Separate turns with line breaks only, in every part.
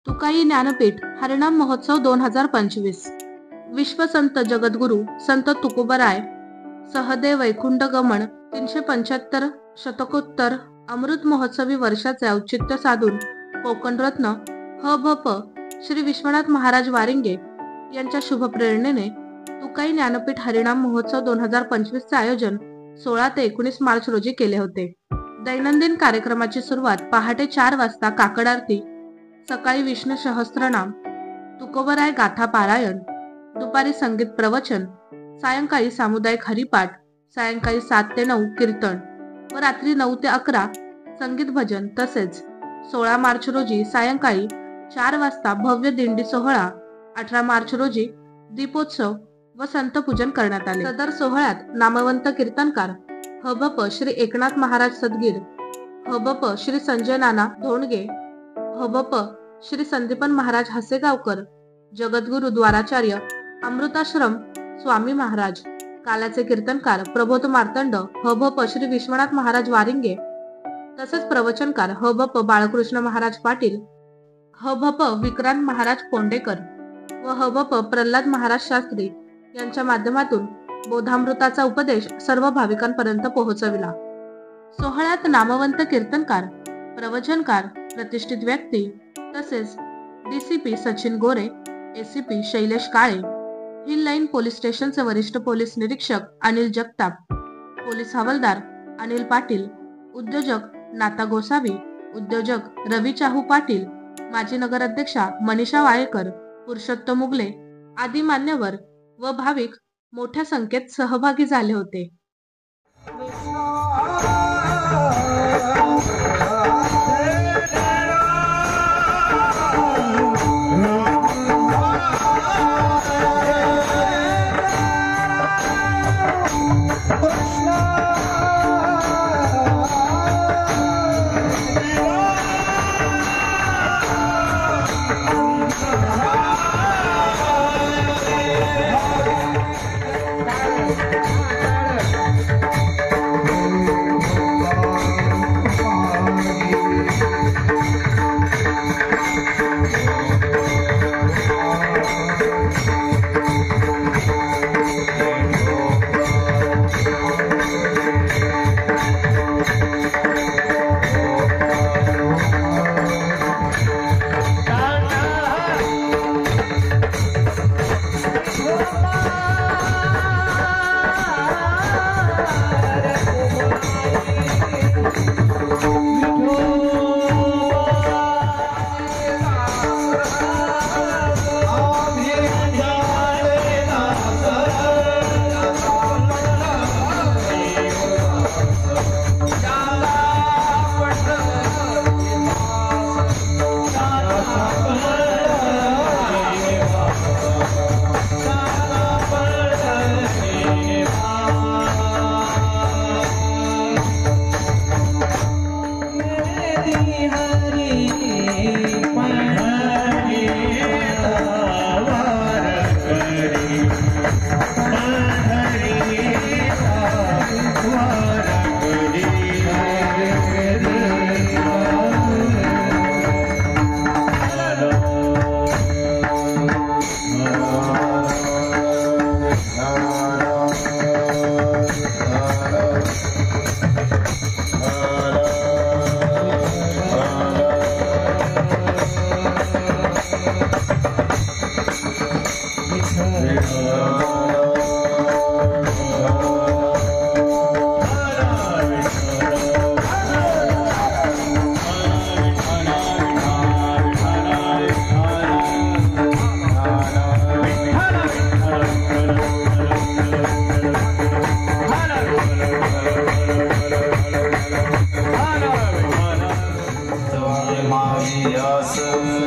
तुकाई ज्ञानपीठ हरिनाम महोत्सव 2025 विश्वसंत जगद्गुरु संत तुकोबराय सहदेव वैकुंठ गमन 375 शतकोत्तर अमृत महोत्सवी वर्षाचे औचित्य साधून कोकण रत्न ह.भ.प. श्री विश्वनाथ महाराज वारिंगे यांच्या शुभ प्रेरणेने तुकाई ज्ञानपीठ हरिनाम महोत्सव 2025 चे आयोजन 16 ते 19 मार्च रोजी केले होते। दैनंदिन कार्यक्रमाची सुरुवात पहाटे 4 वाजता काकड आरती, सकाळी विष्णू सहस्त्रनाम, तुकोबराय गाथा पारायण, दुपारी संगीत प्रवचन, सायंकाळी सामुदायिक हरिपाठ, सायंकाळी 7 ते 9 कीर्तन व रात्री 9 ते 11 संगीत भजन तसेच 16 मार्च रोजी सायंकाळी 4 वाजता भव्य दिंडी सोहळा, 18 मार्च रोजी दीपोत्सव व संत पूजन करण्यात आले। सदर सोहळ्यात नामवंत कीर्तनकार ह.भ.प. श्री एकनाथ महाराज सदगीर, ह.भ.प. श्री संजय नाना धोंडगे, ह.भ.प. श्री संदीपन महाराज हसेगावकर, जगद्गुरु द्वाराचार्य अमृताश्रम स्वामी महाराज, काल्याचे कीर्तनकार प्रबोध मार्तंड, ह.भ.प. श्री विश्वनाथ महाराज वारिंगे तसेच प्रवचनकार ह.भ.प. बाळकृष्ण महाराज पाटील, ह.भ.प. विक्रांत महाराज कोंडेकर व ह.भ.प. प्रल्हाद महाराज शास्त्री यांच्या माध्यमातून बोधामृताचा उपदेश सर्व भाविकांपर्यंत पोहोचविला। सोहळ्यात नामवंत कीर्तनकार, प्रवचनकार, प्रतिष्ठित व्यक्ती तसेच डीसीपी सचिन गोरे, ACP Shailesh Kale, hill line police स्टेशनचे वरिष्ठ पोलीस निरीक्षक अनिल जगताप, पोलीस हवालदार अनिल पाटील, उद्योजक नाता गोसावी, उद्योजक रवी चाहू पाटील, माजी नगराध्यक्षा मनीषा वाळेकर, पुरुषोत्तम मुगले आदी मान्यवर व भाविक मोठ्या संख्येत सहभागी झाले होते।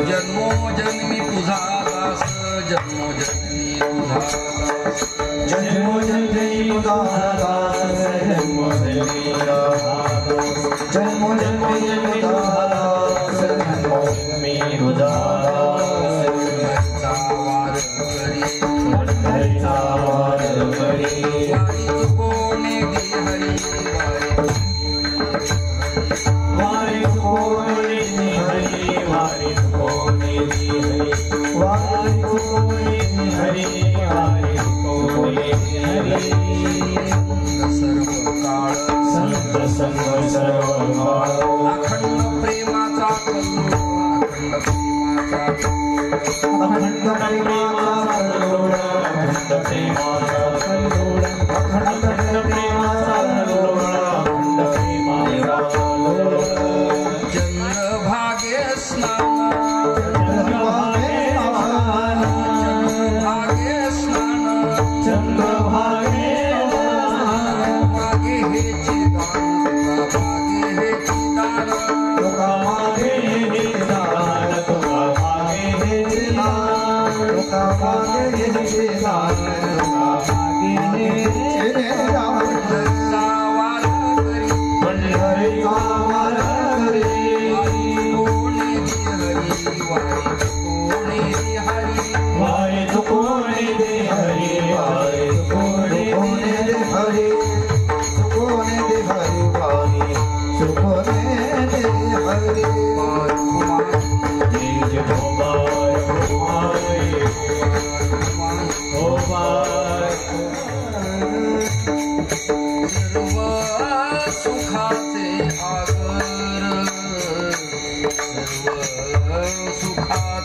जन्मोजन्मी तुझा दास, जन्मोजन्मी तुझा दास, जन्मोजन्मी तुझा दास, जन्मोजन्मी तुझा दास, जन्मोजन्मी तुझा दास, जन्मोजन्मी तुझा दास,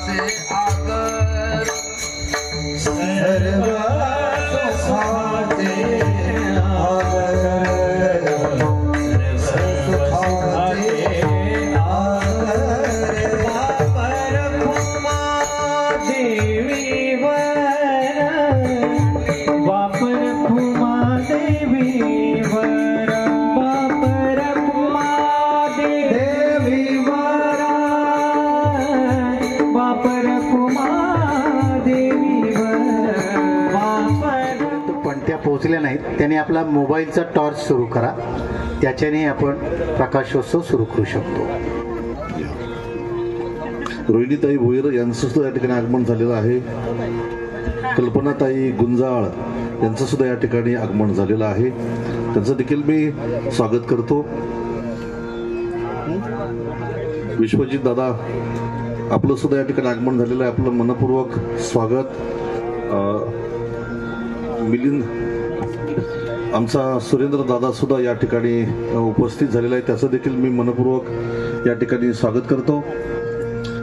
सुखाचे आगर सर्व सुखाचे आगर
पोहोचल्या नाहीत त्याने आपला मोबाईलचा टॉर्च सुरू करा, त्याच्याने आपण प्रकाशोत्सव सुरू करू शकतो.
रोहिणीताई भोईर यांचं सुद्धा या ठिकाणी आगमन झालेलं आहे. कल्पनाताई गुंजाळ यांचं सुद्धा या ठिकाणी आगमन झालेलं आहे. त्यांचं देखील मी स्वागत करतो. विश्वजित दादा आपलं सुद्धा या ठिकाणी आगमन झालेलं आहे. आपलं मनपूर्वक स्वागत. मिलिंद आमचा सुरेंद्र दादा सुद्धा या ठिकाणी उपस्थित झालेला आहे. त्याचं देखील मी मनपूर्वक या ठिकाणी स्वागत करतो.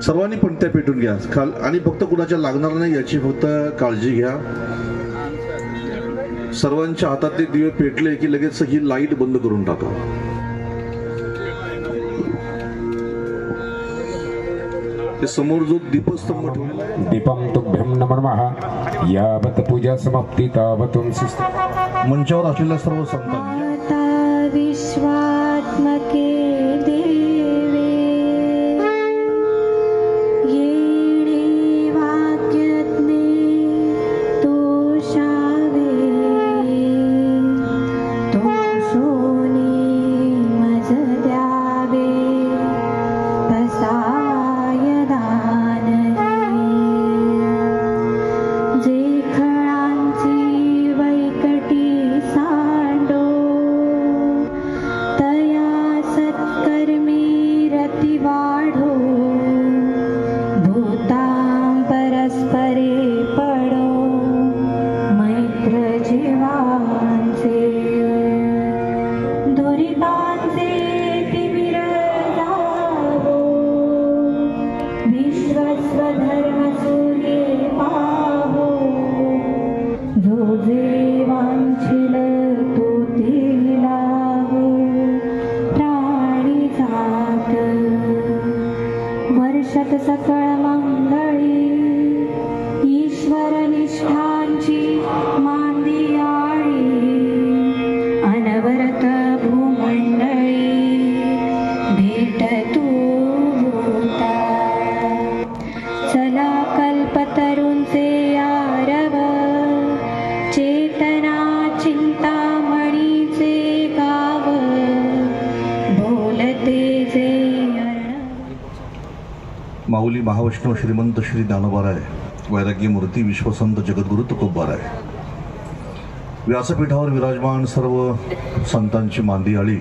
सर्वांनी पणत्या पेटून घ्या आणि फक्त कुणाच्या लागणार नाही याची फक्त काळजी घ्या. सर्वांच्या हातातले दिवे पेटले की लगेच ही लाईट बंद करून टाका. ते समोर जो दीपस्तंभ ठेवलेला आहे,
दीपम तुभ्यं नमः. यावत पूजा समाप्ती तावतुं
मंचावर असलेल्या सर्व संतांनी
विश्वात्मके देवे येणे वाक्यज्ञे तोषावे तोषोनी मज द्यावे पसाय दानही जे खळांची वैकटी सांडो तया सत्कर्मी रती वाढो भूतां परस्परे पडो मैत्र जीवांचे दुरितांचे तिमिर जावो विश्वस्वधर्म सूर्ये पावो जो जे वांछिल तो ते लावो प्राणी जात वर्षत सकळ मंगळी ईश्वर निष्ठांची मांदियाळी अनवरत भूमंडळी भेटतू होता चला कल्पतरूंचे आरव चेतना चिंतामणीचे गाव बोलते जे
माऊली महावैष्णव श्रीमंत श्री ज्ञानोबाराय वैराग्य मूर्ती विश्वसंत जगद्गुरु तुकोबाराय व्यासपीठावर विराजमान सर्व संतांची मांदियाळी.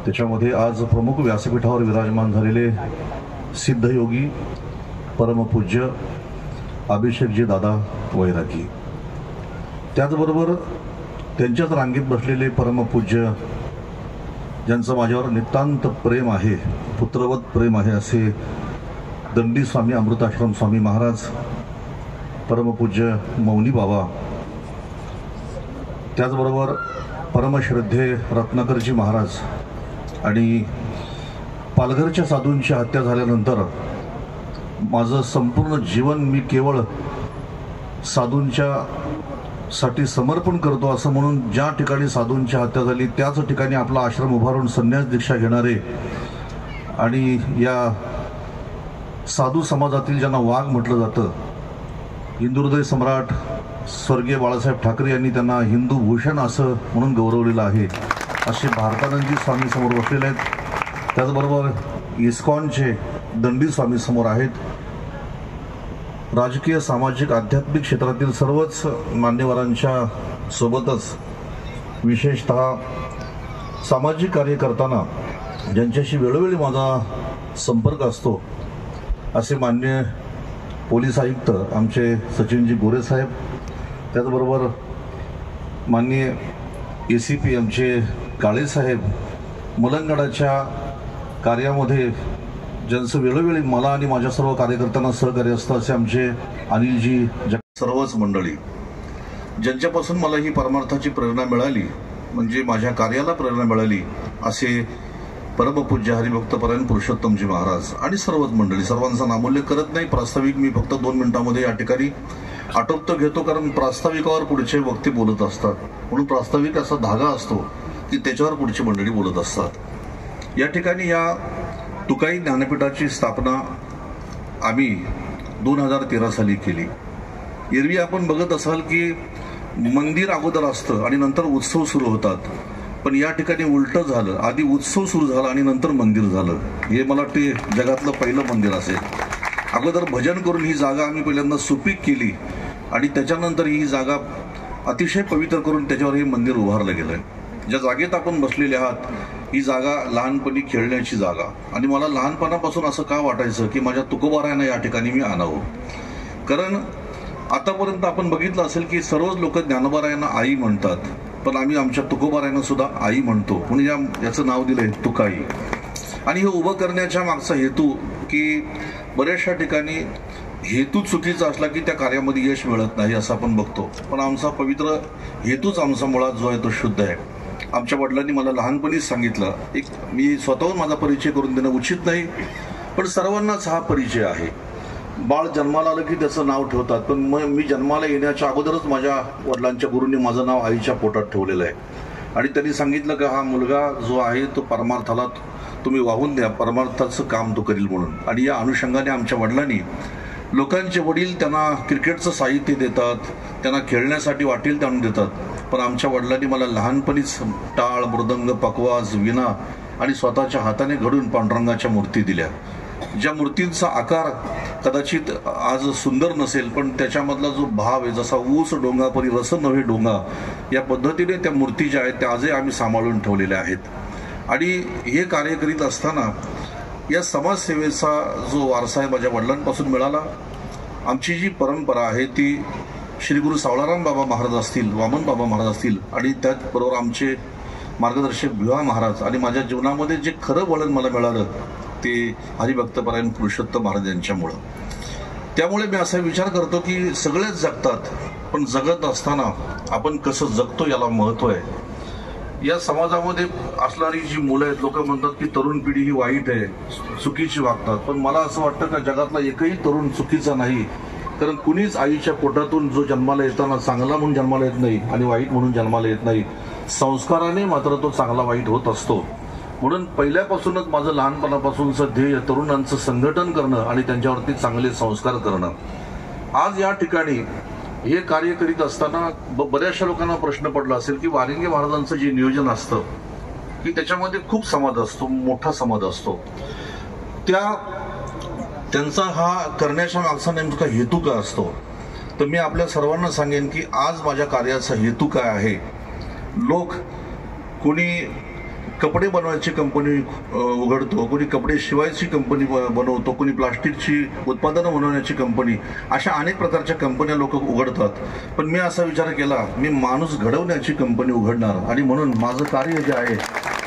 त्याच्यामध्ये आज प्रमुख व्यासपीठावर विराजमान झालेले सिद्धयोगी परमपूज्य अभिषेकजी दादा वैरागी, त्याचबरोबर त्यांच्याच रांगेत बसलेले परमपूज्य ज्यांचं माझ्यावर नितांत प्रेम आहे, पुत्रवत प्रेम आहे असे दंडी स्वामी अमृताश्रम स्वामी महाराज, परमपूज्य मौनी बाबा, त्याचबरोबर परमश्रद्धे रत्नाकरजी महाराज. आणि पालघरच्या साधूंची हत्या झाल्यानंतर माझं संपूर्ण जीवन मी केवळ साधूंच्या साठी समर्पण करतो असं म्हणून ज्या ठिकाणी साधूंची हत्या झाली त्याच ठिकाणी आपला आश्रम उभारून संन्यास दीक्षा घेणारे आणि या साधू समाजातील ज्यांना वाघ म्हटलं जातं, हिंदुहृदय सम्राट स्वर्गीय बाळासाहेब ठाकरे यांनी त्यांना हिंदू भूषण असं म्हणून गौरवलेलं आहे. असे भारतानंदजी स्वामी समोर बसलेले आहेत. त्याचबरोबर इस्कॉनचे दंडी स्वामी समोर आहेत. राजकीय सामाजिक आध्यात्मिक क्षेत्रातील सर्वच मान्यवरांच्या सोबतच विशेषतः सामाजिक कार्य करताना ज्यांच्याशी वेळोवेळी माझा संपर्क असतो असे मान्य पोलीस आयुक्त आमचे सचिनजी गोरे साहेब, त्याचबरोबर माननीय ACP आमचे काळे साहेब, मलंगडाच्या कार्यामध्ये ज्यांचं वेळोवेळी मला आणि माझ्या सर्व कार्यकर्त्यांना सहकार्य असतं असे आमचे अनिलजी सर्वच मंडळी, ज्यांच्यापासून मला ही परमार्थाची प्रेरणा मिळाली, म्हणजे माझ्या कार्याला प्रेरणा मिळाली, असे परमपूज्य हरिभक्तपरायण पुरुषोत्तमजी महाराज आणि सर्वच मंडळी, सर्वांचा नामोल्लेख करत नाही. प्रास्ताविक मी फक्त 2 मिनिटांमध्ये या ठिकाणी आटोपतो घेतो, कारण प्रास्ताविकावर पुढचे वक्ते बोलत असतात, म्हणून प्रास्ताविक असा धागा असतो की त्याच्यावर पुढची मंडळी बोलत असतात. या ठिकाणी या तुकाई ज्ञानपीठाची स्थापना आम्ही 2013 साली केली. एरवी आपण बघत असाल की मंदिर अगोदर असतं आणि नंतर उत्सव सुरू होतात, पण या ठिकाणी उलटं झालं. आधी उत्सव सुरू झाला आणि नंतर मंदिर झालं. हे मला वाटते जगातलं पहिलं मंदिर असेल. अगोदर भजन करून ही जागा आम्ही पहिल्यांदा सुपीक केली आणि त्याच्यानंतर ही जागा अतिशय पवित्र करून त्याच्यावर हे मंदिर उभारलं गेलं. ज्या जागेत आपण बसलेले आहात ही जागा लहानपणी खेळण्याची जागा, आणि मला लहानपणापासून असं का वाटायचं की माझ्या तुकोबारायांना या ठिकाणी मी आणावं. कारण आतापर्यंत आपण बघितलं असेल की सर्वच लोक ज्ञानोबारायांना आई म्हणतात, पण आम्ही आमच्या तुकोबारायांना सुद्धा आई म्हणतो, म्हणून याचं नाव दिलंय तुकाई. आणि हे उभं करण्याच्या मागचा हेतू की बऱ्याचशा ठिकाणी हेतू चुकीचा असला की त्या कार्यामध्ये यश मिळत नाही असं आपण बघतो, पण आमचा पवित्र हेतूच आमचा मुळात जो आहे तो शुद्ध आहे. आमच्या वडिलांनी मला लहानपणीच सांगितलं, मी स्वतःहून माझा परिचय करून देणं उचित नाही, पण सर्वांनाच हा परिचय आहे. बाळ जन्माला आलं की त्याचं नाव ठेवतात, पण मी जन्माला येण्याच्या अगोदरच माझ्या वडिलांच्या गुरूंनी माझं नाव आईच्या पोटात ठेवलेलं आहे. आणि त्यांनी सांगितलं की हा मुलगा जो आहे तो परमार्थाला तुम्ही वाहून द्या, परमार्थाचं काम तो करील म्हणून. आणि या अनुषंगाने आमच्या वडिलांनी, लोकांचे वडील त्यांना क्रिकेटचं साहित्य देतात, त्यांना खेळण्यासाठी वाटेल ते आणून देतात, पण आमच्या वडिलांनी मला लहानपणीच टाळ, मृदंग, पकवाज, विणा आणि स्वतःच्या हाताने घडून पांडुरंगाच्या मूर्ती दिल्या. ज्या मूर्तींचा आकार कदाचित आज सुंदर नसेल, पण त्याच्यामधला जो भाव आहे, जसा ऊस डोंगापरी रस नव्हे डोंगा, या पद्धतीने त्या मूर्ती ज्या आहेत त्या आजही आम्ही सांभाळून ठेवलेल्या आहेत. आणि हे कार्य करीत असताना या समाजसेवेचा जो वारसा आहे माझ्या वडिलांपासून मिळाला. आमची जी परंपरा आहे ती श्री गुरु सावळाराम बाबा महाराज असतील, वामन बाबा महाराज असतील, आणि त्याचबरोबर आमचे मार्गदर्शक भिवा महाराज, आणि माझ्या जीवनामध्ये जे खरं वळण मला मिळालं ते हरिभक्तपरायण पुरुषोत्तम महाराज यांच्यामुळं. त्यामुळे मी असा विचार करतो की सगळेच जगतात, पण जगत असताना आपण कसं जगतो याला महत्त्व आहे. या समाजामध्ये असणारी जी मुलं आहेत, लोक म्हणतात की तरुण पिढी ही वाईट आहे, चुकीची वागतात, पण मला असं वाटतं का जगातला एकही तरुण चुकीचा नाही, कारण कुणीच आईच्या पोटातून जो जन्माला येताना चांगला म्हणून जन्माला येत नाही आणि वाईट म्हणून जन्माला येत नाही. संस्काराने मात्र तो चांगला वाईट होत असतो. म्हणून पहिल्यापासूनच माझं लहानपणापासूनचं ध्येय तरुणांचं संघटन करणं आणि त्यांच्यावरती चांगले संस्कार करणं. आज या ठिकाणी हे कार्य करीत असताना बऱ्याचशा लोकांना प्रश्न पडला असेल की वारिंगे महाराजांचं जे नियोजन असतं की त्याच्यामध्ये खूप समाज असतो, मोठा समाज असतो, त्यांचा हा करण्याच्या मागचा नेमका हेतू काय असतो. तर मी आपल्या सर्वांना सांगेन की आज माझ्या कार्याचा हेतू काय आहे. लोक कोणी कपडे बनवायची कंपनी उघडतो, कोणी कपडे शिवायची कंपनी बनवतो, कोणी प्लास्टिकची उत्पादनं बनवण्याची कंपनी, अशा अनेक प्रकारच्या कंपन्या लोक उघडतात. पण मी असा विचार केला, मी माणूस घडवण्याची कंपनी उघडणार, आणि म्हणून माझं कार्य जे आहे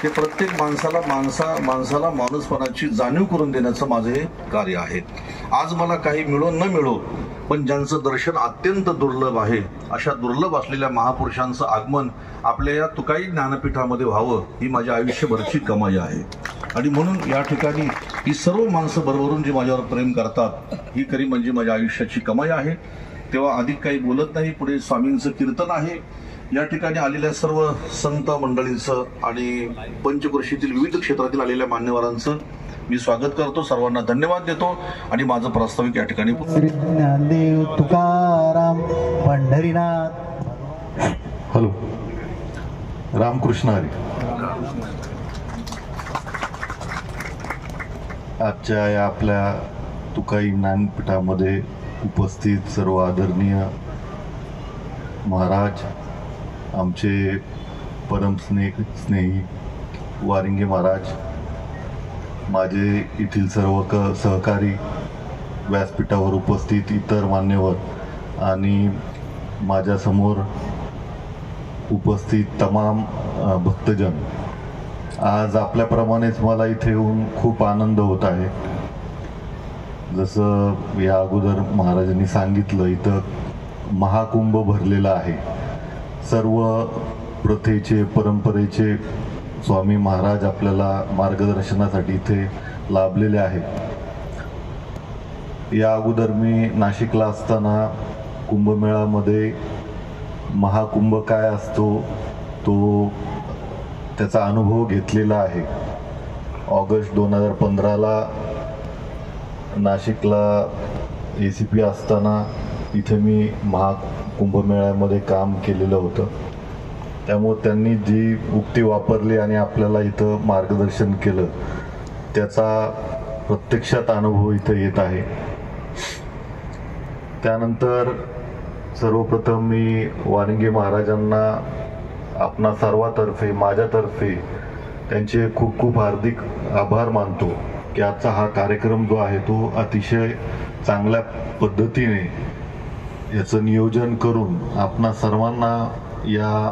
ते प्रत्येक माणसाला माणूसपणाची जाणीव करून देण्याचं माझं हे कार्य आहे. आज मला काही मिळो न मिळो, पण ज्यांचं दर्शन अत्यंत दुर्लभ आहे, अशा दुर्लभ असलेल्या महापुरुषांचं आगमन आपल्या या तुकाई ज्ञानपीठामध्ये व्हावं ही माझ्या आयुष्यभरची कमाई आहे. आणि म्हणून या ठिकाणी ही सर्व माणसं भरभरून जी माझ्यावर प्रेम करतात ही खरी म्हणजे माझ्या आयुष्याची कमाई आहे. तेव्हा अधिक काही बोलत नाही. पुढे स्वामींचं कीर्तन आहे. या ठिकाणी आलेल्या सर्व संत मंडळींचं आणि पंचकृषीतील विविध क्षेत्रातील आलेल्या मान्यवरांचं मी स्वागत करतो. सर्वांना धन्यवाद देतो आणि माझं प्रास्ताविक या ठिकाणी.
ज्ञानदेव तुकाराम पंढरीनाथ.
हॅलो, रामकृष्ण हरी.
आजच्या या आपल्या तुकाई ज्ञानपीठामध्ये उपस्थित सर्व आदरणीय महाराज, आमचे परम स्नेही वारिंगे महाराज, माझे येथील सर्व सहकारी, व्यासपीठावर उपस्थित इतर मान्यवर आणि माझ्यासमोर उपस्थित तमाम भक्तजन, आज आपल्याप्रमाणेच मला इथे येऊन खूप आनंद होत आहे. जसं या अगोदर महाराजांनी सांगितलं, इथं महाकुंभ भरलेला आहे. सर्व प्रथेचे परंपरेचे स्वामी महाराज आपल्याला मार्गदर्शनासाठी इथे लाभलेले आहेत. या अगोदर मी नाशिकला असताना कुंभमेळ्यामध्ये महाकुंभ काय असतो त्याचा अनुभव घेतलेला आहे. ऑगस्ट 2015ला नाशिकला ACP असताना इथे मी महाकुंभमेळ्यामध्ये काम केलेलं होतं. त्यामुळे त्यांनी जी उक्ती वापरली आणि आपल्याला इथं मार्गदर्शन केलं त्याचा प्रत्यक्षात अनुभव इथं येत आहे. त्यानंतर सर्वप्रथम मी वारिंगे महाराजांना आपणा सर्वातर्फे माझ्यातर्फे त्यांचे खूप खूप हार्दिक आभार मानतो की आजचा हा कार्यक्रम जो आहे तो अतिशय चांगल्या पद्धतीने याचं नियोजन करून आपणा सर्वांना या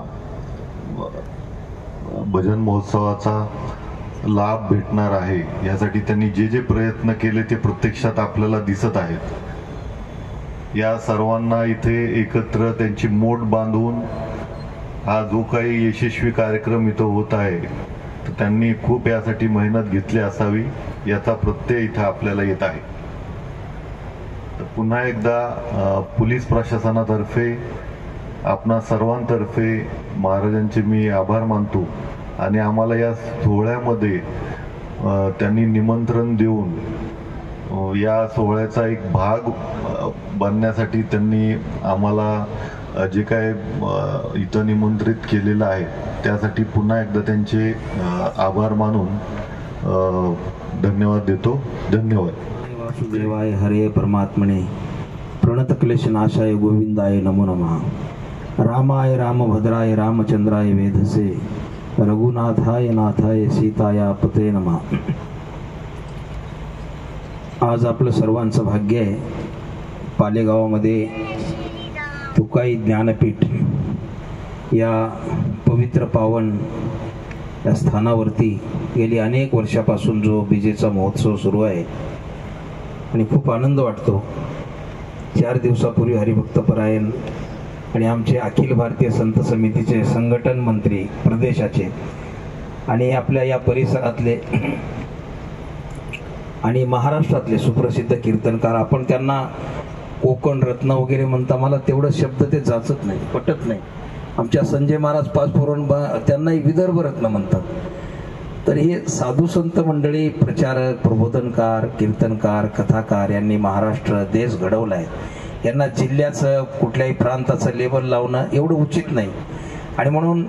भजन महोत्सवाचा लाभ भेटणार आहे. यासाठी त्यांनी जे जे प्रयत्न केले ते प्रत्यक्षात आपल्याला दिसत आहेत. या सर्वांना इथे एकत्र त्यांची मोठ बांधून हा जो काही यशस्वी कार्यक्रम इथं होत आहे तर त्यांनी खूप यासाठी मेहनत घेतली असावी याचा प्रत्यय इथं आपल्याला येत आहे. तर पुन्हा एकदा पोलीस प्रशासनातर्फे आपणा सर्वांतर्फे महाराजांचे मी आभार मानतो आणि आम्हाला या सोहळ्यामध्ये त्यांनी निमंत्रण देऊन या सोहळ्याचा एक भाग बनण्यासाठी त्यांनी आम्हाला जे काय इथं निमंत्रित केलेलं आहे त्यासाठी पुन्हा एकदा त्यांचे आभार मानून धन्यवाद देतो. धन्यवाद.
वासुदेवाय हरे परमात्मने प्रणतक्लेशनाशाय गोविंदाय नमो नमः. रामाय रामभद्राय रामचंद्राय वेधसे रघुनाथाय नाथाय सीताया पते नमः. आज आपलं सर्वांचं भाग्य आहे पालेगावामध्ये तुकाई ज्ञानपीठ या पवित्र पावन या स्थानावरती गेली अनेक वर्षापासून जो बीजेचा महोत्सव सुरू आहे आणि खूप आनंद वाटतो. 4 दिवसापूर्वी हरिभक्तपरायण आणि आमचे अखिल भारतीय संत समितीचे संघटन मंत्री प्रदेशाचे आणि आपल्या या परिसरातले आणि महाराष्ट्रातले सुप्रसिद्ध कीर्तनकार, आपण त्यांना कोकण रत्न वगैरे म्हणता, मला तेवढं शब्द ते जाचत नाही, पटत नाही. आमच्या संजय महाराज पाचपुरण त्यांनाही विदर्भ रत्न म्हणतात. तर हे साधू संत मंडळी, प्रचारक, प्रबोधनकार, कीर्तनकार, कथाकार यांनी महाराष्ट्र देश घडवला आहे. यांना जिल्ह्याचं कुठल्याही प्रांताचं लेबल लावणं एवढं उचित नाही. आणि म्हणून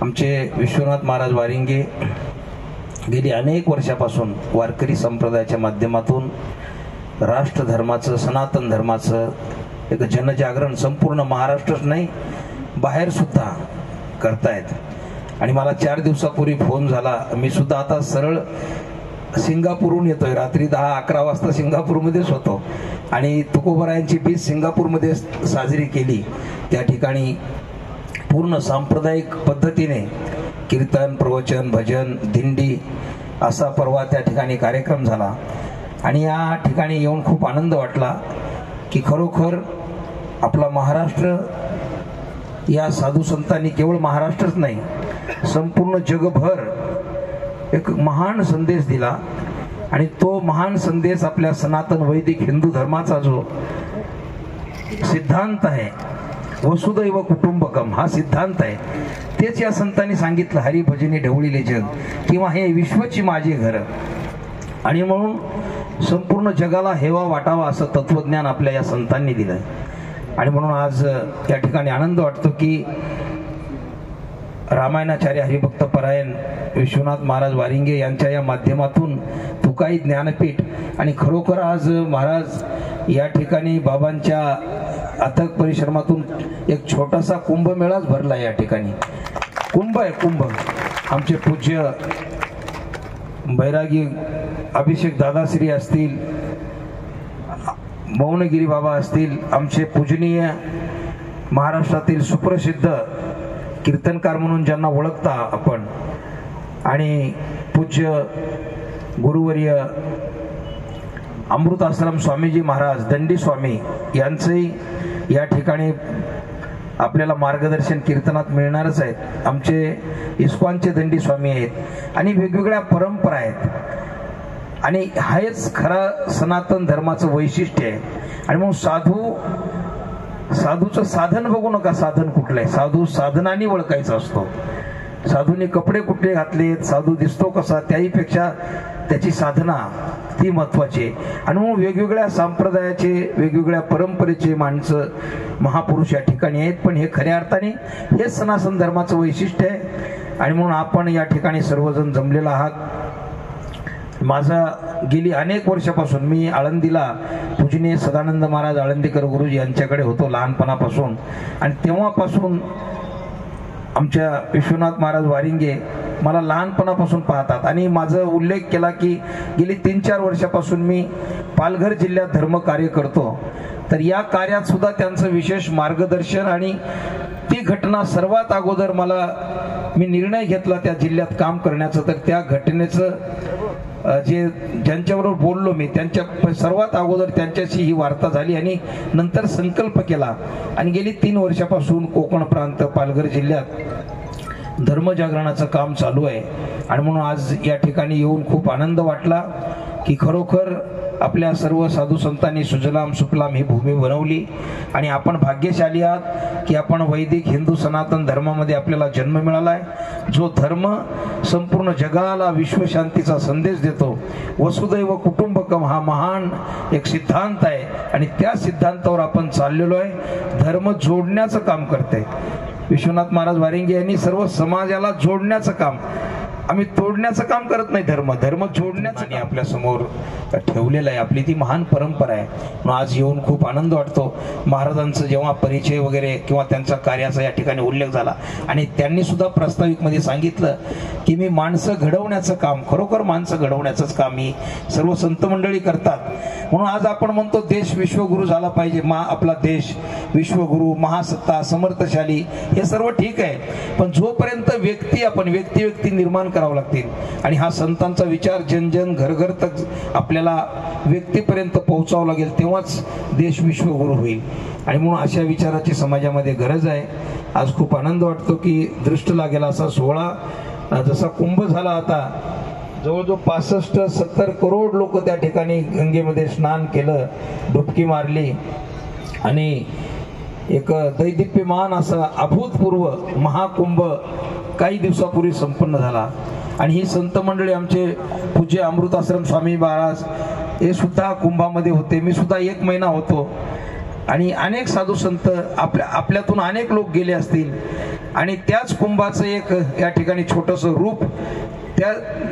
आमचे विश्वनाथ महाराज वारिंगे गेली अनेक वर्षापासून वारकरी संप्रदायाच्या माध्यमातून राष्ट्र धर्माचं, सनातन धर्माचं एक जनजागरण संपूर्ण महाराष्ट्रच नाही बाहेर सुद्धा करतायत. आणि मला 4 दिवसापूर्वी फोन झाला, मी सुद्धा आता सरळ सिंगापूरहून येतोय. रात्री 10-11 वाजता सिंगापूरमध्येच होतो आणि तुकोबरायांची बीज सिंगापूरमध्ये साजरी केली. त्या ठिकाणी पूर्ण सांप्रदायिक पद्धतीने कीर्तन, प्रवचन, भजन, दिंडी असा परवा त्या ठिकाणी कार्यक्रम झाला. आणि या ठिकाणी येऊन खूप आनंद वाटला की खरोखर आपला महाराष्ट्र या साधू संतांनी केवळ महाराष्ट्रच नाही संपूर्ण जगभर एक महान संदेश दिला. आणि तो महान संदेश आपल्या सनातन वैदिक हिंदू धर्माचा जो सिद्धांत आहे, वसुदैव कुटुंबकम हा सिद्धांत आहे, तेच या संतांनी सांगितलं. हरिभजनी ढवळीले जग, किंवा हे विश्वची माझे घर. आणि म्हणून संपूर्ण जगाला हेवा वाटावा असं तत्वज्ञान आपल्या या संतांनी दिलंय. आणि म्हणून आज त्या ठिकाणी आनंद वाटतो की रामायणाचार्य हरिभक्तपरायण विश्वनाथ महाराज वारिंगे यांच्या या माध्यमातून तुकाई ज्ञानपीठ, आणि खरोखर आज महाराज या ठिकाणी बाबांच्या अथक परिश्रमातून एक छोटासा कुंभमेळाच भरला. या ठिकाणी कुंभ आहे, कुंभ. आमचे पूज्य बैरागी अभिषेक दादाश्री असतील, मौनगिरी बाबा असतील, आमचे पूजनीय महाराष्ट्रातील सुप्रसिद्ध कीर्तनकार म्हणून ज्यांना ओळखता आपण, आणि पूज्य गुरुवर्य अमृत आश्रम स्वामीजी महाराज दंडी स्वामी यांचंही या ठिकाणी आपल्याला मार्गदर्शन कीर्तनात मिळणारच आहेत. आमचे इस्कॉनचे दंडी स्वामी आहेत आणि वेगवेगळ्या परंपरा आहेत आणि हेच खरा सनातन धर्माचं वैशिष्ट्य आहे. आणि मग साधूचं साधन बघू नका, साधन कुठलं आहे, साधू साधनाने ओळखायचा असतो. साधूने कपडे कुठले घातलेत, साधू दिसतो कसा, त्याहीपेक्षा त्याची साधना ती महत्वाची आहे. आणि मग वेगवेगळ्या संप्रदायाचे वेगवेगळ्या परंपरेचे माणसं महापुरुष या ठिकाणी आहेत, पण हे खऱ्या अर्थाने हे सनातन धर्माचं वैशिष्ट्य आहे. आणि म्हणून आपण या ठिकाणी सर्वजण जमलेला आहात. माझा गेली अनेक वर्षापासून मी आळंदीला पूजनीय सदानंद महाराज आळंदीकर गुरुजी यांच्याकडे होतो लहानपणापासून. आणि तेव्हापासून आमच्या विश्वनाथ महाराज वारिंगे मला लहानपणापासून पाहतात आणि माझा उल्लेख केला की गेली 3-4 वर्षापासून मी पालघर जिल्ह्यात धर्मकार्य करतो. तर या कार्यात सुद्धा त्यांचं विशेष मार्गदर्शन आणि ती घटना सर्वात अगोदर मी निर्णय घेतला त्या जिल्ह्यात काम करण्याचं. तर त्या घटनेचं ज्यांच्याबरोबर बोललो मी त्यांच्या सर्वात अगोदर त्यांच्याशी ही वार्ता झाली आणि नंतर संकल्प केला. आणि गेली 3 वर्षापासून कोकण प्रांत पालघर जिल्ह्यात धर्मजागरणाचं काम चालू आहे. आणि म्हणून आज या ठिकाणी येऊन खूप आनंद वाटला की खरोखर आपल्या सर्व साधू संतांनी सुजलाम सुफलाम ही भूमी बनवली आणि आपण भाग्यशाली आहात की आपण वैदिक हिंदू सनातन धर्मामध्ये आपल्याला जन्म मिळाला आहे, जो धर्म संपूर्ण जगाला विश्वशांतीचा संदेश देतो. वसुदैव कुटुंबकम हा महान एक सिद्धांत आहे आणि त्या सिद्धांतावर आपण चाललेलो आहे. धर्म जोडण्याचं काम करते विश्वनाथ महाराज वारिंगे यांनी. सर्व समाजाला जोडण्याचं काम, आम्ही तोडण्याचं काम करत नाही. धर्म जोडण्याचं आणि आपल्या समोर ठेवलेलं आहे. आपली ती महान परंपरा आहे. म्हणून आज येऊन खूप आनंद वाटतो. महाराजांचं जेव्हा परिचय वगैरे किंवा त्यांच्या कार्याचा या ठिकाणी उल्लेख झाला आणि त्यांनी सुद्धा प्रास्ताविक मध्ये सांगितलं की मी माणसं घडवण्याचं काम, खरोखर माणसं घडवण्याचंच काम ही सर्व संत मंडळी करतात. म्हणून आज आपण म्हणतो देश विश्वगुरु झाला पाहिजे. आपला देश विश्वगुरु, महासत्ता, समर्थशाली हे सर्व ठीक आहे, पण जोपर्यंत व्यक्ती निर्माण करावं लागतील आणि हा संतांचा विचार जन घर तक आपल्याला व्यक्तीपर्यंत पोहोचावं लागेल, तेव्हाच देश विश्वगुरु होईल. आणि म्हणून अशा विचाराची समाजामध्ये गरज आहे. आज खूप आनंद वाटतो की दृष्ट लागेल असा सोहळा जसा कुंभ झाला, आता जवळजवळ 65-70 करोड लोक त्या ठिकाणी गंगेमध्ये स्नान केलं, डुबकी मारली आणि एक दैदिप्यमान असा अभूतपूर्व महाकुंभ काही दिवसापूर्वी संपन्न झाला. आणि ही संत मंडळी आमचे पूज्य अमृत आश्रम स्वामी महाराज हे सुद्धा कुंभामध्ये होते. मी सुद्धा 1 महिना होतो आणि अनेक साधू संत आपल्यातून अनेक लोक गेले असतील आणि त्याच कुंभाचं एक या ठिकाणी छोटंसं रूप, त्या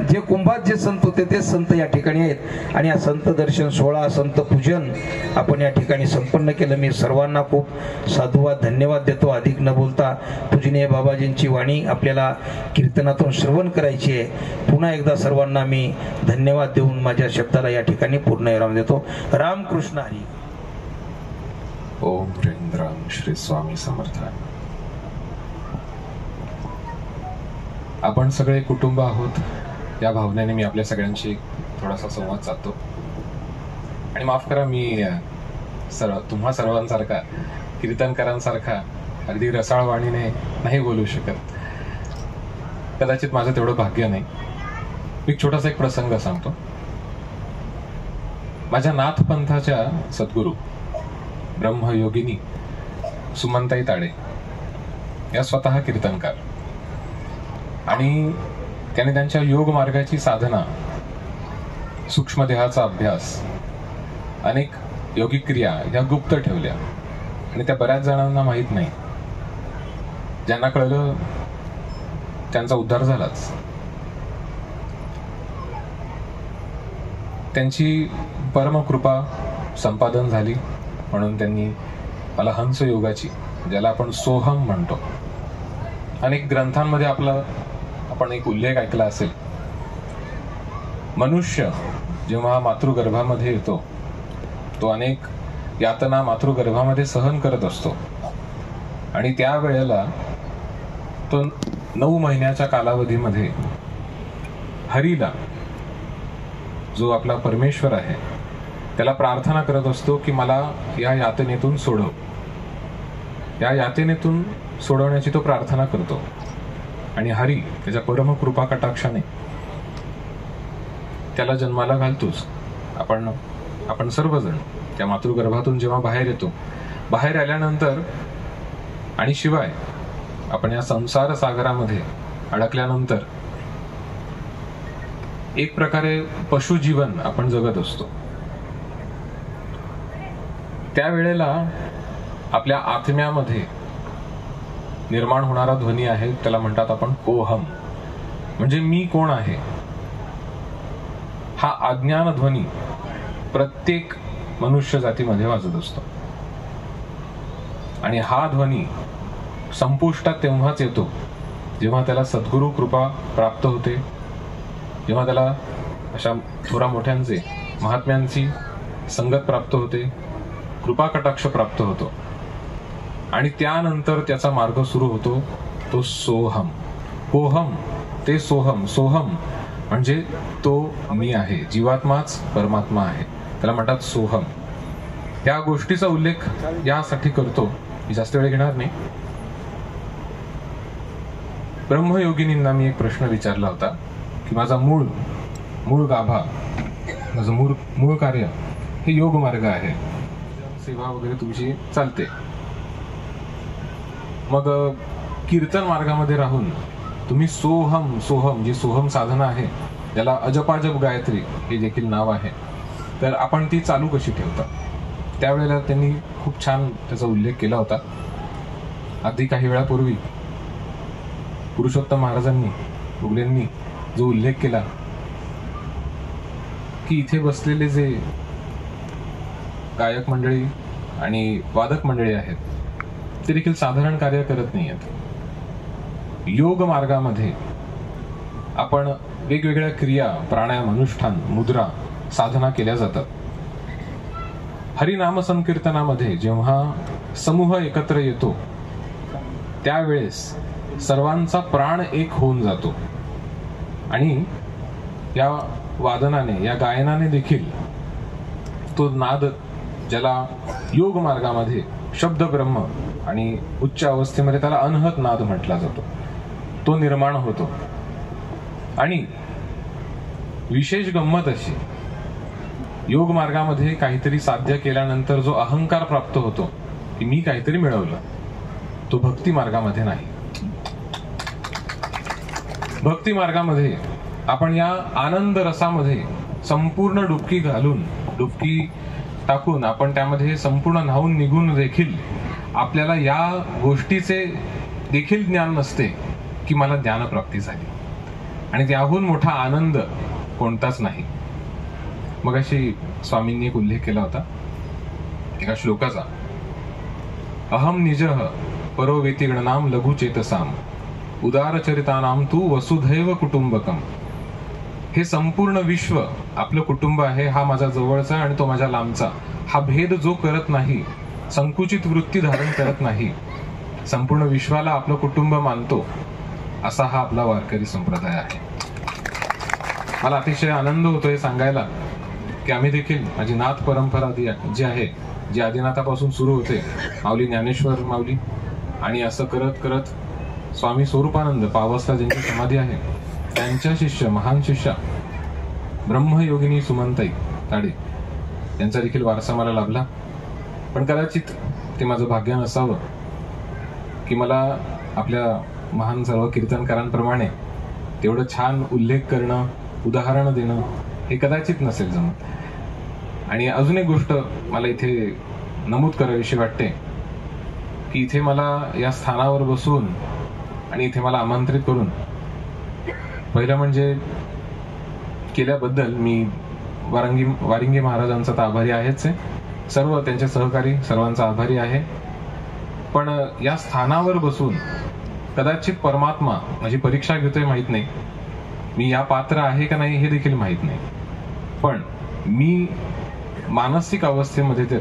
जे कुंभात जे संत होते ते संत या ठिकाणी आहेत. आणि या संत दर्शन सोहळा, संत पूजन आपण या ठिकाणी संपन्न केलं. मी सर्वांना खूप साधुवाद धन्यवाद देतो. अधिक न बोलता पूजनीय बाबाजींची वाणी आपल्याला कीर्तनातून श्रवण करायची आहे. पुन्हा एकदा सर्वांना मी धन्यवाद देऊन माझ्या शब्दाला या ठिकाणी पूर्ण विराम देतो. रामकृष्ण हरी.
ओम राम श्री स्वामी समर्थ. आपण सगळे कुटुंब आहोत या भावनेने मी आपल्या सगळ्यांशी थोडासा संवाद साधतो. आणि माफ करा, मी तुम्हा सर्वांसारखा कीर्तनकारांसारखा अगदी रसाळवाणीने नाही बोलू शकत. कदाचित माझं तेवढं भाग्य नाही. एक छोटासा एक प्रसंग सांगतो. माझ्या नाथपंथाच्या सद्गुरू ब्रह्मयोगिनी सुमनताई ताडे या स्वतः कीर्तनकार आणि त्याने त्यांच्या योग मार्गाची साधना, सूक्ष्म देहाचा अभ्यास, अनेक योगिक क्रिया ह्या गुप्त ठेवल्या आणि त्या बऱ्याच जणांना माहीत नाही. ज्यांना कळलं त्यांचा उद्धार झालाच. त्यांची परमकृपा संपादन झाली म्हणून त्यांनी मला हंस योगाची, ज्याला आपण सोहम म्हणतो, अनेक ग्रंथांमध्ये आपण एक उल्लेख ऐकला असेल. मनुष्य जेव्हा मातृगर्भामध्ये येतो तो अनेक यातना मातृगर्भामध्ये सहन करत असतो आणि त्या वेळेला तो 9 महिन्याच्या कालावधीमध्ये हरीला, जो आपला परमेश्वर आहे, त्याला प्रार्थना करत असतो की मला या यातनेतून सोडव. या यातनेतून सोडवण्याची तो प्रार्थना करतो आणि हरी त्याच्या परम कृपा कटाक्षाने त्याला जन्माला घालतोच. आपण सर्वजण त्या मातृगर्भातून जेव्हा बाहेर येतो, बाहेर आल्यानंतर आणि शिवाय आपण या संसार सागरामध्ये अडकल्यानंतर एक प्रकारे पशुजीवन आपण जगत असतो. त्यावेळेला आपल्या आत्म्यामध्ये निर्माण होणारा ध्वनी आहे, त्याला म्हणतात आपण कोहम, म्हणजे मी कोण आहे. हा अज्ञान ध्वनी प्रत्येक मनुष्य जातीमध्ये वाजत असतो आणि हा ध्वनी संपुष्टात तेव्हाच येतो जेव्हा त्याला सद्गुरु कृपा प्राप्त होते, जेव्हा त्याला अशा थोरा मोठ्यांचे महात्म्यांची संगत प्राप्त होते, कृपा कटाक्ष प्राप्त होतो आणि त्यानंतर त्याचा मार्ग सुरू होतो तो सोहम. कोहम ते सोहम. सोहम म्हणजे तो मी आहे, जीवात्माच परमात्मा आहे, त्याला म्हणतात सोहम. त्या गोष्टीचा उल्लेख यासाठी करतो, मी जास्त वेळ घेणार नाही. ब्रह्मयोगिनींना मी एक प्रश्न विचारला होता की माझा मूळ गाभा, माझं मूळ कार्य हे योग मार्ग आहे, सेवा वगैरे तुमची चालते, मग कीर्तन मार्गामध्ये राहून तुम्ही सोहम सोहम जी सोहम साधना आहे, ज्याला अजपाजप गायत्री हे देखील नाव आहे, तर आपण ती चालू कशी ठेवता. त्यावेळेला त्यांनी खूप छान त्याचा उल्लेख केला होता. अगदी काही वेळापूर्वी पुरुषोत्तम महाराजांनी उगलेंनी जो उल्लेख केला की इथे बसलेले जे गायक मंडळी आणि वादक मंडळी आहेत ते देखील साधारण कार्य करत नाही आहेत. योग मार्गामध्ये आपण वेगवेगळ्या क्रिया, प्राणायाम, अनुष्ठान, मुद्रा, साधना केल्या जातात. हरिनाम संकीर्तनामध्ये जेव्हा समूह एकत्र येतो त्यावेळेस सर्वांचा प्राण एक होऊन जातो आणि या वादनाने, या गायनाने देखील तो नाद, ज्याला योग मार्गामध्ये शब्द ब्रह्म आणि उच्च अवस्थेमध्ये त्याला अनहत नाद म्हटला जातो, तो निर्माण होतो. आणि विशेष गंमत अशी, योग मार्गामध्ये काहीतरी साध्य केल्यानंतर जो अहंकार प्राप्त होतो की मी काहीतरी मिळवलं, तो भक्ती मार्गामध्ये नाही. भक्ती मार्गामध्ये आपण या आनंद रसामध्ये संपूर्ण डुबकी टाकून आपण त्यामध्ये संपूर्ण न्हावून निघून देखील आपल्याला या गोष्टीचे देखील ज्ञान नसते की मला ज्ञानप्राप्ती झाली आणि त्याहून मोठा आनंद कोणताच नाही. मग अशी स्वामींनी एक उल्लेख केला होता एका श्लोकाचा, अहम निजः परो वेति गणनाम लघुचेतसाम उदारचरितानाम तू वसुधैव कुटुंबकम. हे संपूर्ण विश्व आपलं कुटुंब आहे, हा माझा जवळचा आणि तो माझ्या लांबचा, हा भेद जो करत नाही, संकुचित वृत्ती धारण करत नाही, संपूर्ण विश्वाला आपलं कुटुंब मानतो, असा हा आपला वारकरी संप्रदाय आहे. मला अतिशय आनंद होतो हे सांगायला की आम्ही देखील, माझी नाथ परंपरा जी आहे, जी आदिनाथापासून सुरू होते, माऊली ज्ञानेश्वर माऊली आणि असं करत करत स्वामी स्वरूपानंद पावसला ज्यांची समाधी आहे त्यांच्या शिष्य, महान शिष्या ब्रह्मयोगिनी सुमनताई ताडे यांचा देखील वारसा मला लाभला. पण कदाचित ते माझं भाग्य नसावं की मला आपल्या महान सर्व कीर्तनकारांप्रमाणे तेवढं छान उल्लेख करणं, उदाहरणं देणं हे कदाचित नसेल जमत. आणि अजून एक गोष्ट मला इथे नमूद करावीशी वाटते की इथे मला या स्थानावर बसून आणि इथे मला आमंत्रित करून पहिलं म्हणजे केल्याबद्दल मी वारिंगी महाराजांचा तर आभारी आहेच आहे, सर्व त्यांचे सहकारी सर्वांचा आभारी आहे. पण या स्थानावर बसून कदाचित परमात्मा माझी परीक्षा घेतोय माहित नाही, मी या पात्र आहे का नाही हे देखील माहित नाही, पण मी मानसिक अवस्थेमध्ये तर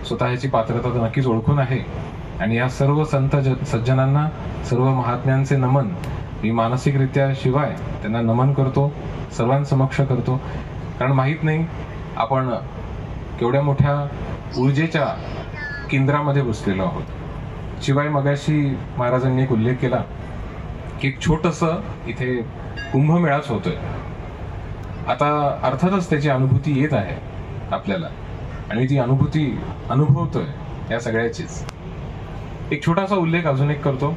स्वतःची पात्रता तर नक्कीच ओळखून आहे. आणि या सर्व संत सज्जनांना, सर्व महात्म्यांचे नमन मी मानसिकरित्या शिवाय त्यांना नमन करतो, सर्वांसमक्ष करतो. कारण माहीत नाही आपण केवढ्या मोठ्या ऊर्जेच्या केंद्रामध्ये बसलेलो आहोत. शिवाय मगाशी महाराजांनी एक उल्लेख केला की एक छोटंसं इथे कुंभमेळाच होतोय. आता अर्थातच त्याची अनुभूती येत आहे आपल्याला आणि ती अनुभूती अनुभवतोय या सगळ्याचीच. एक छोटासा उल्लेख अजून एक करतो.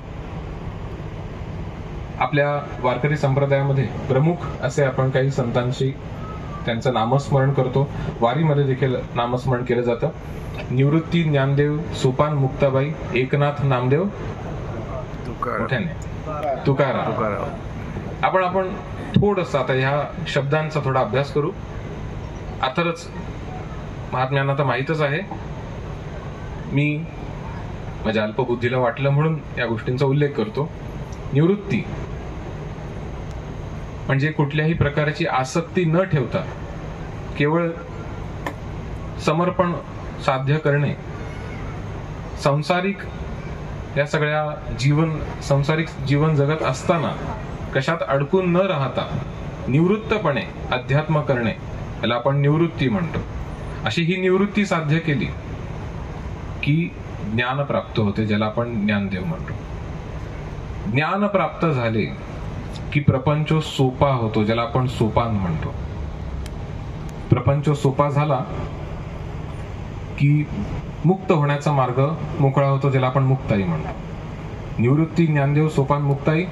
आपल्या वारकरी संप्रदायामध्ये प्रमुख असे आपण काही संतांशी त्यांचं नामस्मरण करतो. वारीमध्ये देखील नामस्मरण केलं जातं. निवृत्ती ज्ञानदेव, सोपान मुक्ताबाई, एकनाथ नामदेव, तुकाराम. आपण थोडंसं आता ह्या शब्दांचा थोडा अभ्यास करू. अर्थातच महात्म्यांना तर माहीतच आहे. मी माझ्या अल्पबुद्धीला वाटलं म्हणून या गोष्टींचा उल्लेख करतो. निवृत्ती म्हणजे कुठल्याही प्रकारची आसक्ती न ठेवता केवळ समर्पण साध्य करणे. सांसारिक जीवन जगत असताना कशात अडकून न राहता निवृत्तपणे अध्यात्म करणे, याला आपण निवृत्ती म्हणतो. अशी ही निवृत्ती साध्य केली की ज्ञान प्राप्त होते, ज्याला आपण ज्ञानदेव म्हणतो. ज्ञान प्राप्त झाले की प्रपंच सोपा होतो, ज्याला आपण सोपान म्हणतो. प्रपंच सोपा झाला की मुक्त होण्याचा मार्ग मोकळा होतो, ज्याला आपण मुक्ताई म्हणतो. निवृत्ती, ज्ञानदेव, सोपान, मुक्ताई.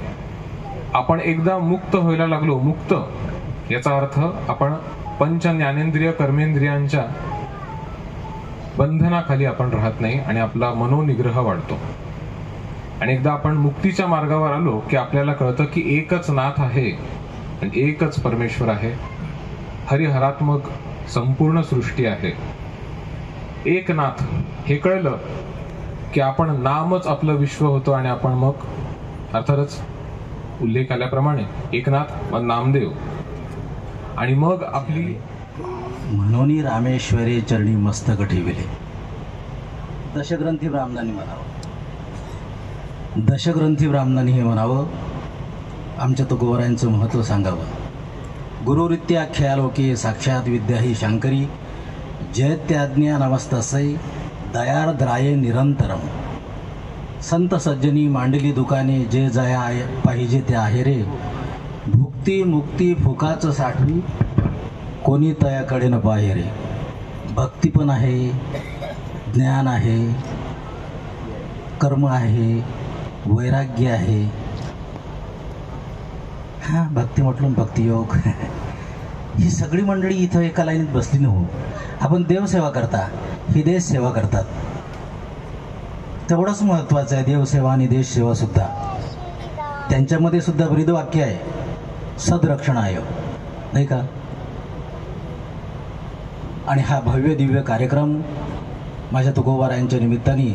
आपण एकदा मुक्त व्हायला लागलो, मुक्त याचा अर्थ आपण पंच ज्ञानेंद्रिय कर्मेंद्रियांच्या बंधनाखाली आपण राहत नाही आणि आपला मनोनिग्रह वाढतो. आणि एकदा आपण मुक्तीच्या मार्गावर आलो की आपल्याला कळतं की एकच नाथ आहे आणि एकच परमेश्वर आहे. हरिहरात्मक संपूर्ण सृष्टी आहे. एक नाथ हे कळलं की आपण नामच आपलं विश्व होतं आणि आपण मग अर्थातच उल्लेख आल्याप्रमाणे एकनाथ व नामदेव. आणि मग आपली
म्हणून रामेश्वरे चरणी मस्तक ठेविले. दशग्रंथी ब्राह्मणांनी म्हणावं, दशग्रंथी ब्राह्मणांनी हे म्हणावं, आमच्या तुकोबरायांचं महत्त्व सांगावं. गुरुरित्या ख्यालोके साक्षात विद्या ही शांकरी, जयत्याज्ञा नमस्तसै दयार्द्राये निरंतरम. संत सज्जनी मांडली दुकाने, जे जया पाहिजे ते आहे रे. भुक्ती मुक्ती फुकाचं साठवी, कोणी तयाकडे न पाहे रे. भक्ती पण आहे, ज्ञान आहे, कर्म आहे, वैराग्य आहे. हां, भक्ती म्हटलं भक्तियोग. ही सगळी मंडळी इथं एका लाईनीत बसली नव्हो. आपण देवसेवा करता, ही देश सेवा करतात. तेवढंच महत्त्वाचं आहे देवसेवा आणि देशसेवा सुद्धा. त्यांच्यामध्ये सुद्धा ब्रीदवाक्य आहे, सदरक्षणाय, नाही का. आणि हा भव्य दिव्य कार्यक्रम माझ्या तुकोबारायांच्या निमित्ताने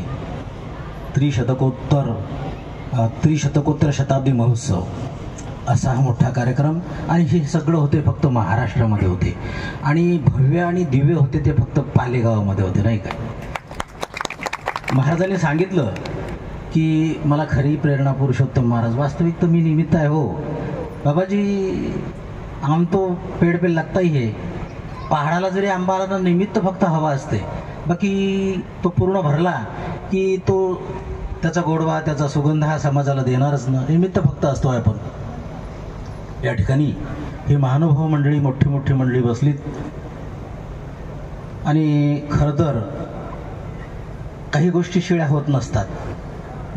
त्रिशतकोत्तर शताब्दी महोत्सव असा हा मोठा कार्यक्रम. आणि हे सगळं होते फक्त महाराष्ट्रामध्ये होते आणि भव्य आणि दिव्य होते ते फक्त पालेगावामध्ये होते, नाही काय. महाराजांनी सांगितलं की मला खरी प्रेरणा पुरुषोत्तम महाराज. वास्तविक तर मी निमित्त आहे हो बाबाजी. आम तो पेड़ पे लगता ही है. पहाडाला जरी आंबा आला तर निमित्त फक्त हवा असते, बाकी तो पूर्ण भरला की तो त्याचा गोडवा, त्याचा सुगंध हा समाजाला देणारच ना. निमित्त फक्त असतो आपण. या ठिकाणी ही महानुभाव मंडळी, मोठी मोठी मंडळी बसलीत. आणि खरं तर काही गोष्टी शिळ्या होत नसतात.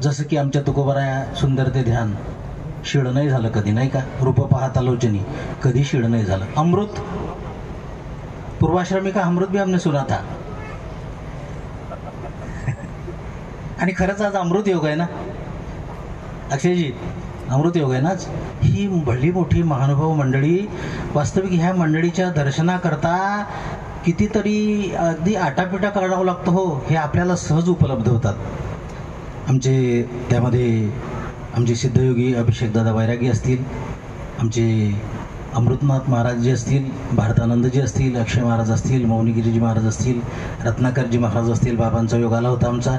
जसं की आमच्या तुकोबाराया सुंदर ते ध्यान शिळ नाही झालं कधी, नाही का. रूप पाहता लोचनी कधी शिळ नाही झालं. अमृत पूर्वाश्रमी का अमृत भी हमने सुना था. आणि खरंच आज अमृत योग आहे ना अक्षयजी, अमृत योग आहे ना आज. ही भली मोठी महानुभाव मंडळी, वास्तविक ह्या मंडळीच्या दर्शनाकरता कितीतरी अगदी आटापिटा करावं लागतं हो. हे आपल्याला सहज उपलब्ध होतात. आमचे त्यामध्ये आमचे सिद्धयोगी अभिषेकदादा वैरागी असतील, आमचे अमृतनाथ महाराजजी असतील, भारतानंदजी असतील, अक्षय महाराज असतील, मौनीगिरीजी महाराज असतील, रत्नाकरजी महाराज असतील. बाबांचा योग आला होता आमचा.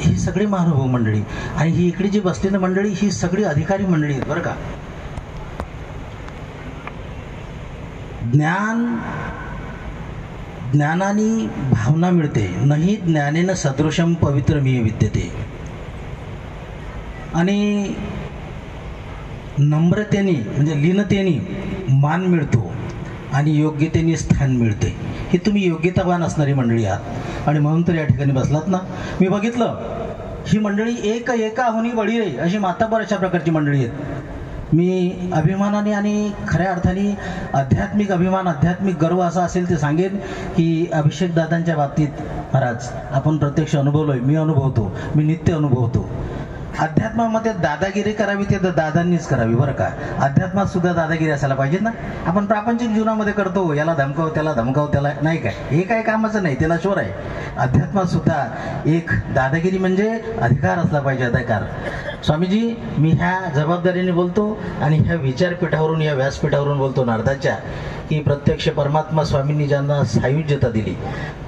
ही सगळी महानुभाव मंडळी. आणि ही इकडे जी बसलेली मंडळी ही सगळी अधिकारी मंडळी आहेत बरं का. ज्ञानाने भावना मिळते. नाही ज्ञानेन सदृशम पवित्रमिह विद्यते. आणि नम्रतेने म्हणजे लीनतेने मान मिळतो आणि योग्यतेने स्थान मिळते. हे तुम्ही योग्यतावान असणारी मंडळी आहात आणि म्हणून तर या ठिकाणी बसलात ना. मी बघितलं ही मंडळी एकाहुनी बळी रे अशी माताबर अशा प्रकारची मंडळी आहेत. मी अभिमानाने आणि खऱ्या अर्थाने आध्यात्मिक अभिमान आध्यात्मिक गर्व असा असेल ते सांगेन की अभिषेक दादांच्या बाबतीत महाराज आपण प्रत्यक्ष अनुभवलोय. मी अनुभवतो, मी नित्य अनुभवतो. अध्यात्मामध्ये दादागिरी करावी ते दादांनीच करावी बरं का. अध्यात्मात सुद्धा दादागिरी असायला पाहिजे ना. आपण प्रापंचिक जीवनामध्ये करतो याला धमकाव त्याला धमकाव त्याला, नाही काय हे काय कामाचं नाही, त्याला शोर आहे. अध्यात्मात सुद्धा एक दादागिरी म्हणजे अधिकार असला पाहिजे, अधिकार. स्वामीजी मी ह्या जबाबदारीने बोलतो आणि ह्या विचारपीठावरून या व्यासपीठावरून बोलतो नारदाच्या की प्रत्यक्ष परमात्मा स्वामींनी ज्यांना सायुज्यता दिली,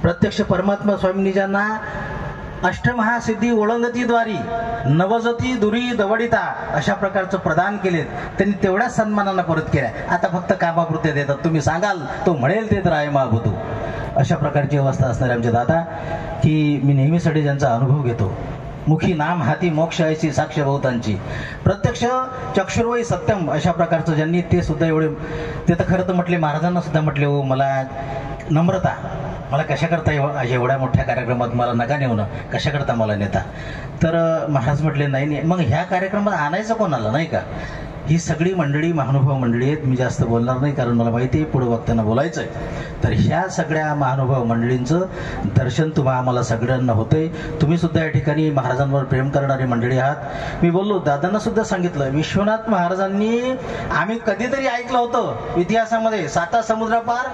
प्रत्यक्ष परमात्मा स्वामींनी ज्यांना अष्टमहासिद्धी ओळंगतीद्वारी नवजती दुरी दवडिता अशा प्रकारचं प्रदान केलेत. त्यांनी तेवढ्याच सन्मानानं परत केल्या. आता फक्त कामापुरते देतात. तुम्ही सांगाल तो म्हणेल ते तर आहे मागवतो. अशा प्रकारची अवस्था असणारे आमचे दादा की मी नेहमीसाठी ज्यांचा अनुभव घेतो. मुखी नाम हाती मोक्ष ऐसी साक्ष बहुतांची, प्रत्यक्ष चक्षुर्वै सत्यम अशा प्रकारचं ज्यांनी ते सुद्धा एवढे ते तर खरं तर म्हटले महाराजांना सुद्धा म्हटले हो मला नम्रता, मला कशा करता एवढ्या मोठ्या कार्यक्रमात मला नका नेऊन, कशा करता मला नेता. तर महाराज म्हटले नाही. मग ह्या कार्यक्रमात आणायचं कोणाला नाही का. ही सगळी मंडळी महानुभाव मंडळी आहेत. मी जास्त बोलणार नाही कारण मला माहिती आहे पुढे वक्त्यांना बोलायचं आहे. तर ह्या सगळ्या महानुभाव मंडळींचं दर्शन तुम्हा आम्हाला सगळ्यांना होतंय. तुम्ही सुद्धा या ठिकाणी महाराजांवर प्रेम करणारी मंडळी आहात. मी बोललो दादांना सुद्धा सांगितलं विश्वनाथ महाराजांनी आम्ही कधीतरी ऐकलं होतं इतिहासामध्ये 7 समुद्रापार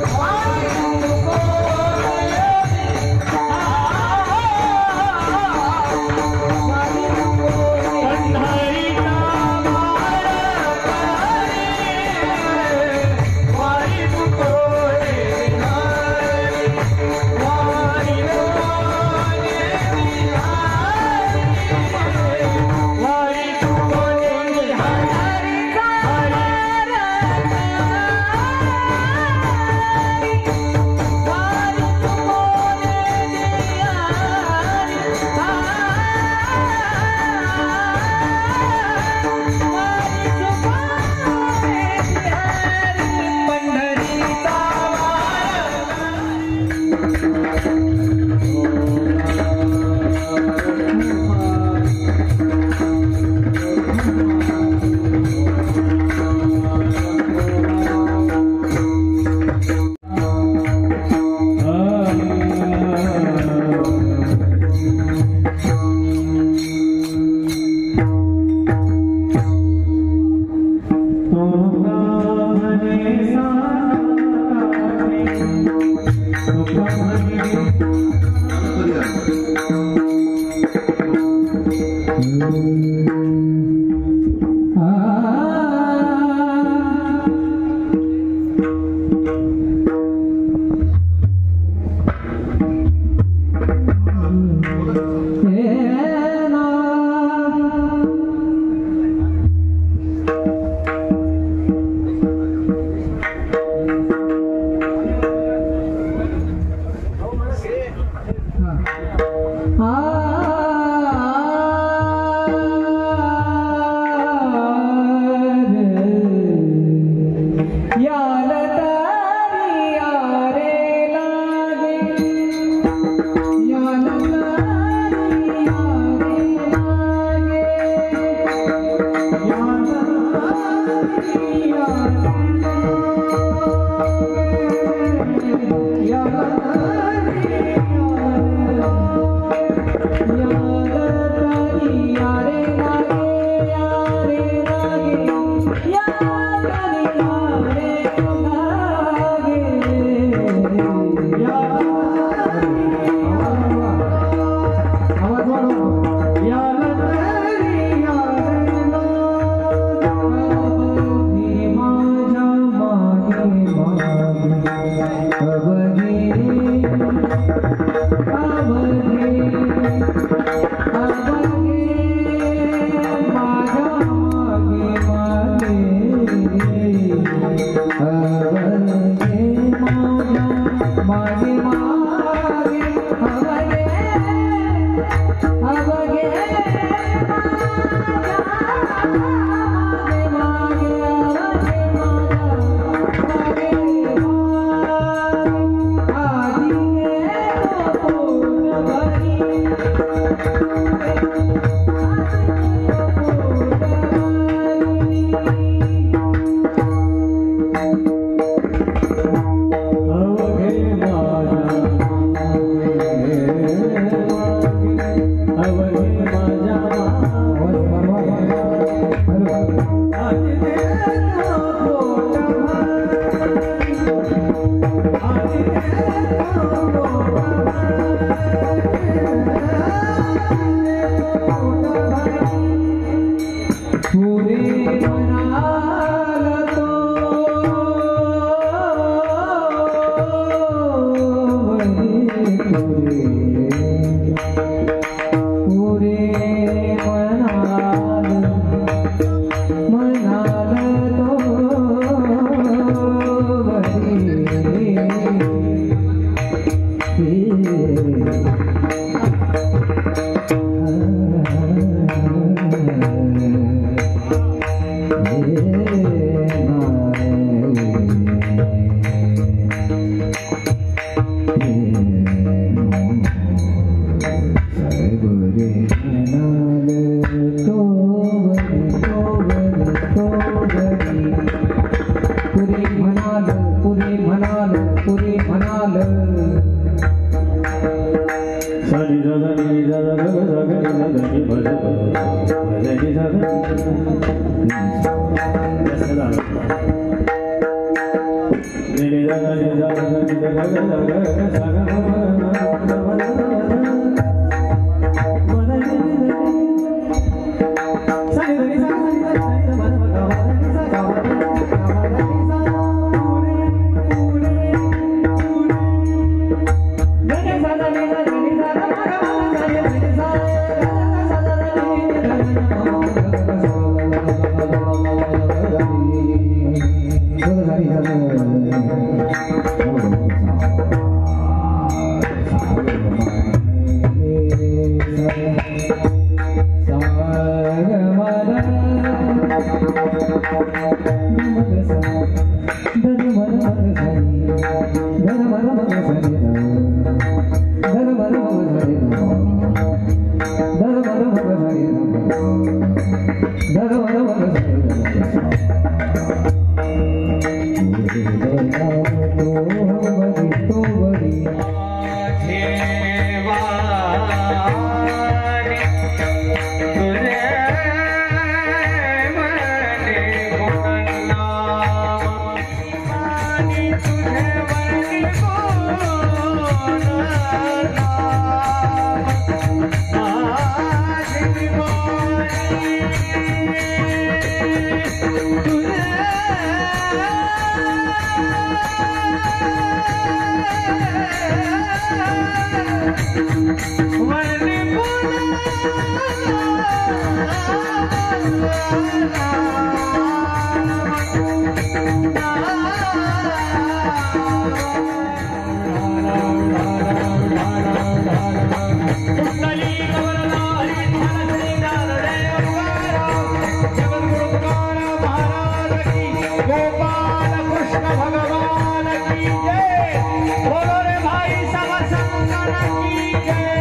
Wow. भगवान की जय, बोलो रे भाई सब संगत की जय।